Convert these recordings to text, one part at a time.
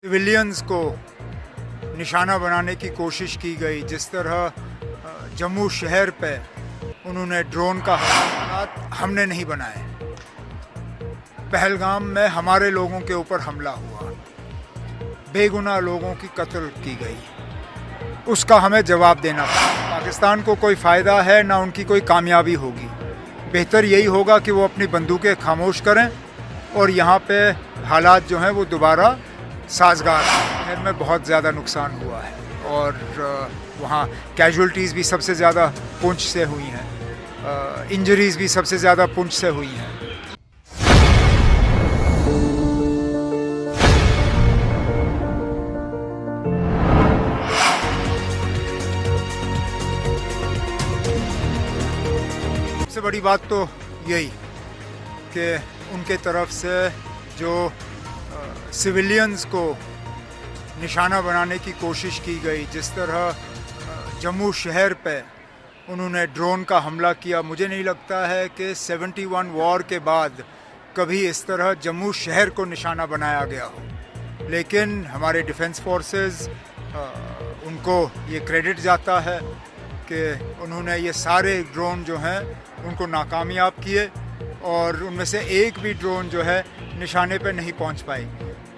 Civilians को निशाना बनाने की कोशिश की गई। जिस तरह जम्मू शहर पे उन्होंने ड्रोन का हालात हमने नहीं बनाए। पहलगाम में हमारे लोगों के ऊपर हमला हुआ, बेगुनाह लोगों की कत्ल की गई, उसका हमें जवाब देना पड़ा। पाकिस्तान को कोई फ़ायदा है ना उनकी कोई कामयाबी होगी। बेहतर यही होगा कि वो अपनी बंदूकें खामोश करें और यहाँ पे हालात जो हैं वो दोबारा साजगार। शहर में बहुत ज़्यादा नुकसान हुआ है और वहाँ कैजुअल्टीज़ भी सबसे ज़्यादा पुंछ से हुई हैं, इंजरीज़ भी सबसे ज़्यादा पुंछ से हुई हैं। सबसे बड़ी बात तो यही कि उनके तरफ से जो सिविलियंस को निशाना बनाने की कोशिश की गई। जिस तरह जम्मू शहर पे उन्होंने ड्रोन का हमला किया, मुझे नहीं लगता है कि 71 वॉर के बाद कभी इस तरह जम्मू शहर को निशाना बनाया गया हो। लेकिन हमारे डिफेंस फोर्सेस उनको ये क्रेडिट जाता है कि उन्होंने ये सारे ड्रोन जो हैं उनको नाकामयाब किए और उनमें से एक भी ड्रोन जो है निशाने पे नहीं पहुंच पाई।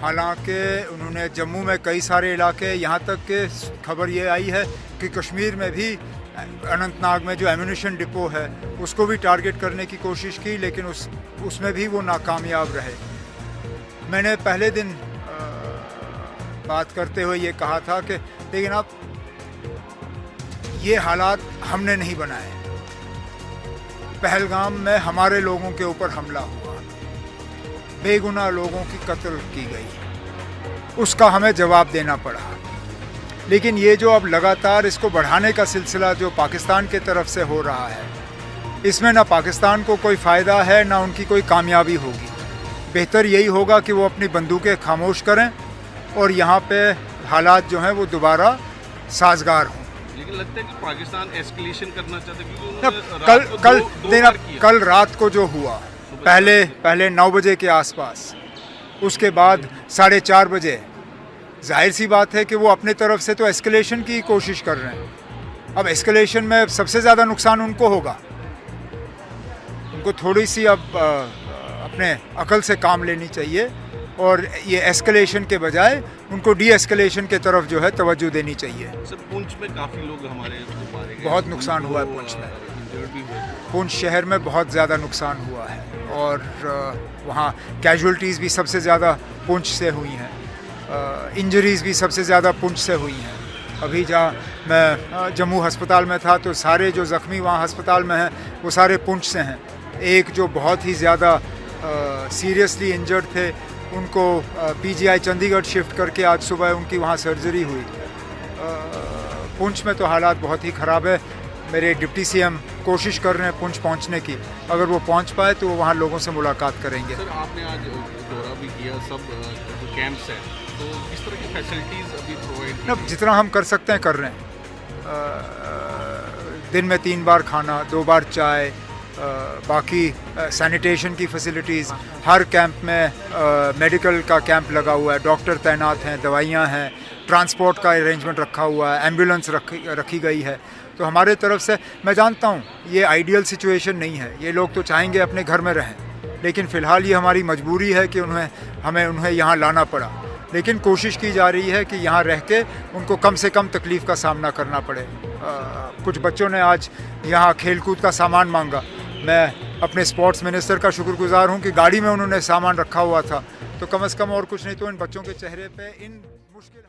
हालांकि उन्होंने जम्मू में कई सारे इलाके, यहाँ तक कि खबर ये आई है कि कश्मीर में भी अनंतनाग में जो एम्यूनिशन डिपो है उसको भी टारगेट करने की कोशिश की, लेकिन उसमें भी वो नाकामयाब रहे। मैंने पहले दिन बात करते हुए ये कहा था कि लेकिन अब ये हालात हमने नहीं बनाए। पहलगाम में हमारे लोगों के ऊपर हमला हुआ, बेगुनाह लोगों की कत्ल की गई, उसका हमें जवाब देना पड़ा। लेकिन ये जो अब लगातार इसको बढ़ाने का सिलसिला जो पाकिस्तान के तरफ से हो रहा है, इसमें ना पाकिस्तान को कोई फ़ायदा है ना उनकी कोई कामयाबी होगी। बेहतर यही होगा कि वो अपनी बंदूकें खामोश करें और यहाँ पे हालात जो हैं वो दोबारा साजगार हों। लेकिन लगता है कि पाकिस्तान एस्केलेशन करना चाहता है। कल रात को जो हुआ, पहले 9 बजे के आसपास, उसके बाद 4:30 बजे, जाहिर सी बात है कि वो अपने तरफ से तो एस्केलेशन की कोशिश कर रहे हैं। अब एस्केलेशन में सबसे ज़्यादा नुकसान उनको होगा। उनको थोड़ी सी अब अपने अकल से काम लेनी चाहिए और ये एस्केलेशन के बजाय उनको डी एस्केलेशन के तरफ जो है तवज्जो देनी चाहिए। सर, पुंछ में काफ़ी लोग हमारे मारे गए, बहुत नुकसान हुआ है पुंछ में। पुंछ शहर में बहुत ज़्यादा नुकसान हुआ है और वहाँ कैजुअल्टीज़ भी सबसे ज़्यादा पुंछ से हुई हैं, इंजरीज़ भी सबसे ज़्यादा पुंछ से हुई हैं। अभी जहाँ मैं जम्मू अस्पताल में था तो सारे जो ज़ख्मी वहाँ अस्पताल में हैं वो सारे पुंछ से हैं। एक जो बहुत ही ज़्यादा सीरियसली इंजर्ड थे उनको पीजीआई चंडीगढ़ शिफ्ट करके आज सुबह उनकी वहाँ सर्जरी हुई। पुंछ में तो हालात बहुत ही ख़राब है। मेरे डिप्टी सीएम कोशिश कर रहे हैं पुंछ पहुंचने की। अगर वो पहुंच पाए तो वो वहाँ लोगों से मुलाकात करेंगे। सर, आपने आज दौरा भी किया, सब जो कैंप्स हैं, तो किस तरह की फैसिलिटीज़ अभी प्रोवाइड? अब जितना हम कर सकते हैं कर रहे हैं। दिन में 3 बार खाना, 2 बार चाय, बाकी सैनिटेशन की फैसिलिटीज़। हर कैंप में मेडिकल का कैंप लगा हुआ है, डॉक्टर तैनात हैं, दवाइयाँ हैं, ट्रांसपोर्ट का अरेंजमेंट रखा हुआ है, एम्बुलेंस रखी गई है। तो हमारे तरफ से, मैं जानता हूँ ये आइडियल सिचुएशन नहीं है, ये लोग तो चाहेंगे अपने घर में रहें, लेकिन फ़िलहाल ये हमारी मजबूरी है कि हमें उन्हें यहाँ लाना पड़ा। लेकिन कोशिश की जा रही है कि यहाँ रह के उनको कम से कम तकलीफ़ का सामना करना पड़े। कुछ बच्चों ने आज यहाँ खेलकूद का सामान मांगा। मैं अपने स्पोर्ट्स मिनिस्टर का शुक्रगुजार हूँ कि गाड़ी में उन्होंने सामान रखा हुआ था, तो कम से कम और कुछ नहीं तो इन बच्चों के चेहरे पे इन मुश्किल